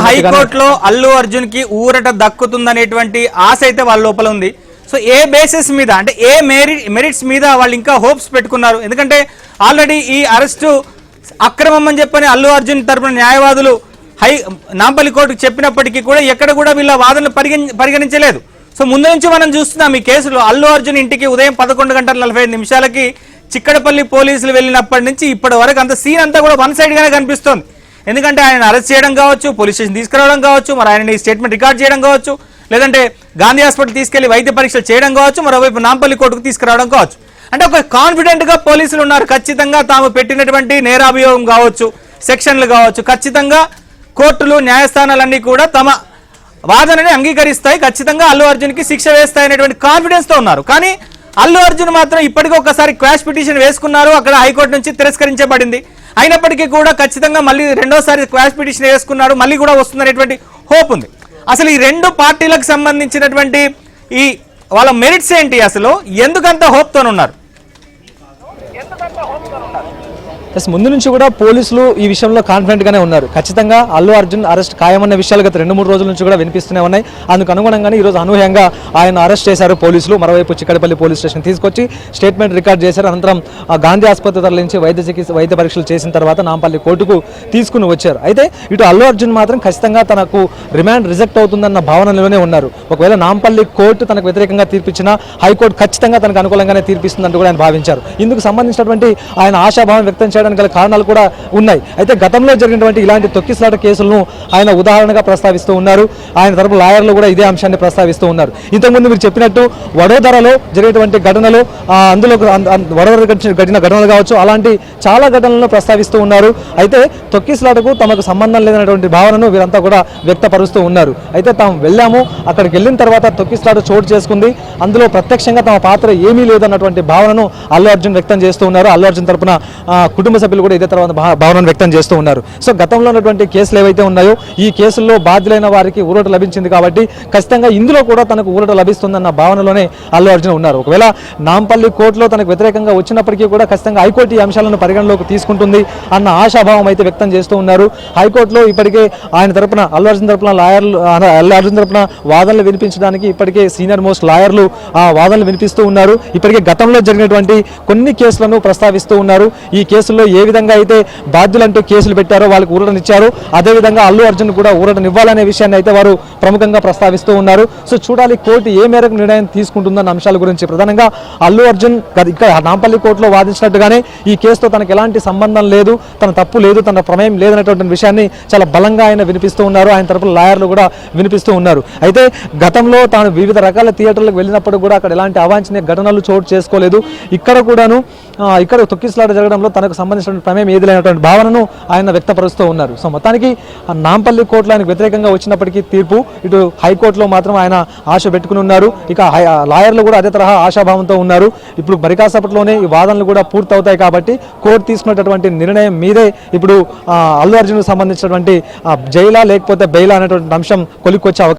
హైకోర్టులో అల్లు అర్జున్ కి ఊరట దక్కుతుందనేటువంటి ఆశ అయితే వాళ్ళ లోపల ఉంది. సో ఏ బేసిస్ మీద అంటే ఏ మెరిట్స్ మీద వాళ్ళు ఇంకా హోప్స్ పెట్టుకున్నారు? ఎందుకంటే ఆల్రెడీ ఈ అరెస్టు అక్రమం అని చెప్పని అల్లు అర్జున్ తరపున న్యాయవాదులు నాంపల్లి కోర్టుకు చెప్పినప్పటికీ కూడా ఎక్కడ కూడా వీళ్ళ వాదనలు పరిగణించలేదు. సో ముందు నుంచి మనం చూస్తున్నాం ఈ కేసులో అల్లు అర్జున్ ఇంటికి ఉదయం 11:45 చిక్కడపల్లి పోలీసులు వెళ్ళినప్పటి నుంచి ఇప్పటి వరకు అంత సీన్ అంతా కూడా వన్ సైడ్ గానే కనిపిస్తోంది. ఎందుకంటే ఆయన అరెస్ట్ చేయడం కావచ్చు, పోలీస్ స్టేషన్ తీసుకురావడం కావచ్చు, మరి ఆయన స్టేట్మెంట్ రికార్డ్ చేయడం కావచ్చు, లేదంటే గాంధీ హాస్పిటల్ తీసుకెళ్లి వైద్య పరీక్షలు చేయడం కావచ్చు, మరోవైపు నాంపల్లి కోర్టుకు తీసుకురావడం కావచ్చు. అంటే ఒక కాన్ఫిడెంట్ గా పోలీసులు ఉన్నారు. ఖచ్చితంగా తాము పెట్టినటువంటి నేరాభియోగం కావచ్చు, సెక్షన్లు కావచ్చు, ఖచ్చితంగా కోర్టులు న్యాయస్థానాలన్నీ కూడా తమ వాదనని అంగీకరిస్తాయి, ఖచ్చితంగా అల్లు అర్జున్ కి శిక్ష వేస్తాయనేటువంటి కాన్ఫిడెన్స్ తో ఉన్నారు. కానీ అల్లు అర్జున్ మాత్రం ఇప్పటికీ ఒకసారి క్వాష్ పిటిషన్ వేసుకున్నారు, అక్కడ హైకోర్టు నుంచి తిరస్కరించబడింది. అయినప్పటికీ కూడా ఖచ్చితంగా మళ్ళీ రెండోసారి క్వాష్ పిటిషన్ వేసుకున్నారు, మళ్ళీ కూడా వస్తుందనేటువంటి హోప్ ఉంది. అసలు ఈ రెండు పార్టీలకు సంబంధించినటువంటి ఈ వాళ్ళ మెరిట్స్ ఏంటి, అసలు ఎందుకంత హోప్ తో ఉన్నారు? ముందు నుంచి కూడా పోలీసులు ఈ విషయంలో కాన్ఫిడెంట్ గానే ఉన్నారు. ఖచ్చితంగా అల్లు అర్జున్ అరెస్ట్ ఖాయమన్న విషయాలు గత 2-3 రోజుల నుంచి కూడా వినిపిస్తూనే ఉన్నాయి. అందుకు అనుగుణంగానే ఈ రోజు అనూహ్యంగా ఆయన అరెస్ట్ చేశారు పోలీసులు. మరోవైపు చిక్కడపల్లి పోలీస్ స్టేషన్ తీసుకొచ్చి స్టేట్మెంట్ రికార్డ్ చేశారు. అనంతరం గాంధీ ఆసుపత్రి తరలించి వైద్య పరీక్షలు చేసిన తర్వాత నాంపల్లి కోర్టుకు తీసుకుని వచ్చారు. అయితే ఇటు అల్లు అర్జున్ మాత్రం ఖచ్చితంగా తనకు రిమాండ్ రిజెక్ట్ అవుతుందన్న భావనలోనే ఉన్నారు. ఒకవేళ నాంపల్లి కోర్టు తనకు వ్యతిరేకంగా తీర్పిచ్చినా హైకోర్టు ఖచ్చితంగా తనకు అనుకూలంగానే తీర్పిస్తుందంటూ కూడా ఆయన భావించారు. ఇందుకు సంబంధించినటువంటి ఆయన ఆశాభావం వ్యక్తం చేయడానికి గల కారణాలు కూడా ఉన్నాయి. అయితే గతంలో జరిగినటువంటి ఇలాంటి తొక్కిసలాట కేసులను ఆయన ఉదాహరణగా ప్రస్తావిస్తూ ఉన్నారు. ఆయన తరపు లాయర్లు కూడా ఇదే అంశాన్ని ప్రస్తావిస్తూ ఉన్నారు. ఇంతకుముందు మీరు చెప్పినట్టు వడోదరలో జరిగినటువంటి ఘటనలు, అందులో వడోదర ఘటన ఘటనలు కావచ్చు, అలాంటి చాలా ఘటనలను ప్రస్తావిస్తూ ఉన్నారు. అయితే తొక్కిసలాటకు తమకు సంబంధం లేదనేటువంటి భావనను వీరంతా కూడా వ్యక్తపరుస్తూ ఉన్నారు. అయితే తాము వెళ్ళాము, అక్కడికి వెళ్ళిన తర్వాత తొక్కిసలాట చోటు చేసుకుంది, అందులో ప్రత్యక్షంగా తమ పాత్ర ఏమీ లేదన్నటువంటి భావనను అల్లు అర్జున్ వ్యక్తం చేస్తూ ఉన్నారు. అల్లు అర్జున్ తరపున కుటుంబ సభ్యులు కూడా ఇదే తర్వాత భావనను వ్యక్తం చేస్తూ ఉన్నారు. సో గతంలో ఉన్నటువంటి కేసులు ఏవైతే ఉన్నాయో ఈ కేసుల్లో బాధ్యులైన వారికి ఊరట లభించింది కాబట్టి ఖచ్చితంగా ఇందులో కూడా తనకు ఊరట లభిస్తుందన్న భావనలోనే అల్లు అర్జున్ ఉన్నారు. ఒకవేళ నాంపల్లి కోర్టులో తనకు వ్యతిరేకంగా వచ్చినప్పటికీ కూడా ఖచ్చితంగా హైకోర్టు ఈ అంశాలను పరిగణలోకి తీసుకుంటుంది అన్న ఆశాభావం అయితే వ్యక్తం చేస్తూ ఉన్నారు. హైకోర్టులో ఇప్పటికే ఆయన తరపున అల్లు అర్జున్ తరపున వాదనలు వినిపించడానికి ఇప్పటికే సీనియర్ మోస్ట్ లాయర్లు వాదనలు వినిపిస్తూ ఉన్నారు. ఇప్పటికే గతంలో జరిగినటువంటి కొన్ని కేసులను ప్రస్తావిస్తూ ఉన్నారు. ఈ కేసుల్లో ఏ విధంగా అయితే బాధ్యులంటూ కేసులు పెట్టారో వాళ్ళకి ఊరటనిచ్చారు, అదేవిధంగా అల్లు అర్జున్ కూడా ఊరటనివ్వాలనే విషయాన్ని అయితే వారు ప్రముఖంగా ప్రస్తావిస్తూ ఉన్నారు. సో చూడాలి కోర్టు ఏ మేరకు నిర్ణయం తీసుకుంటుందన్న అంశాల గురించి. ప్రధానంగా అల్లు అర్జున్ ఇక్కడ నాంపల్లి కోర్టులో వాదించినట్టుగానే ఈ కేసుతో తనకు ఎలాంటి సంబంధం లేదు, తన తప్పు లేదు, తన ప్రమేయం లేదనేటువంటి విషయాన్ని చాలా బలంగా ఆయన వినిపిస్తూ ఉన్నారు. ఆయన తరపున లాయర్లు కూడా వినిపిస్తూ ఉన్నారు. అయితే గతంలో తాను వివిధ రకాల థియేటర్లకు వెళ్ళినప్పుడు కూడా అక్కడ ఎలాంటి అవాంఛనీయ ఘటనలు చోటు చేసుకోలేదు, ఇక్కడ కూడాను ఇక్కడ తొక్కిసలాట జరగడంలో తనకు సంబంధించిన ప్రమేయం ఏది లేనటువంటి భావనను ఆయన వ్యక్తపరుస్తూ ఉన్నారు. సో మొత్తానికి నాంపల్లి కోర్టులో ఆయనకు వ్యతిరేకంగా వచ్చినప్పటికీ తీర్పు, ఇటు హైకోర్టులో మాత్రం ఆయన ఆశ పెట్టుకుని ఉన్నారు. ఇక లాయర్లు కూడా అదే తరహా ఆశాభావంతో ఉన్నారు. ఇప్పుడు బరికాసేపట్లోనే ఈ వాదనలు కూడా పూర్తవుతాయి కాబట్టి కోర్టు తీసుకున్నటువంటి నిర్ణయం మీదే ఇప్పుడు అల్లు అర్జున్కు సంబంధించినటువంటి జైలా లేకపోతే బెయిలా అనేటువంటి అంశం కొలిక్కొచ్చే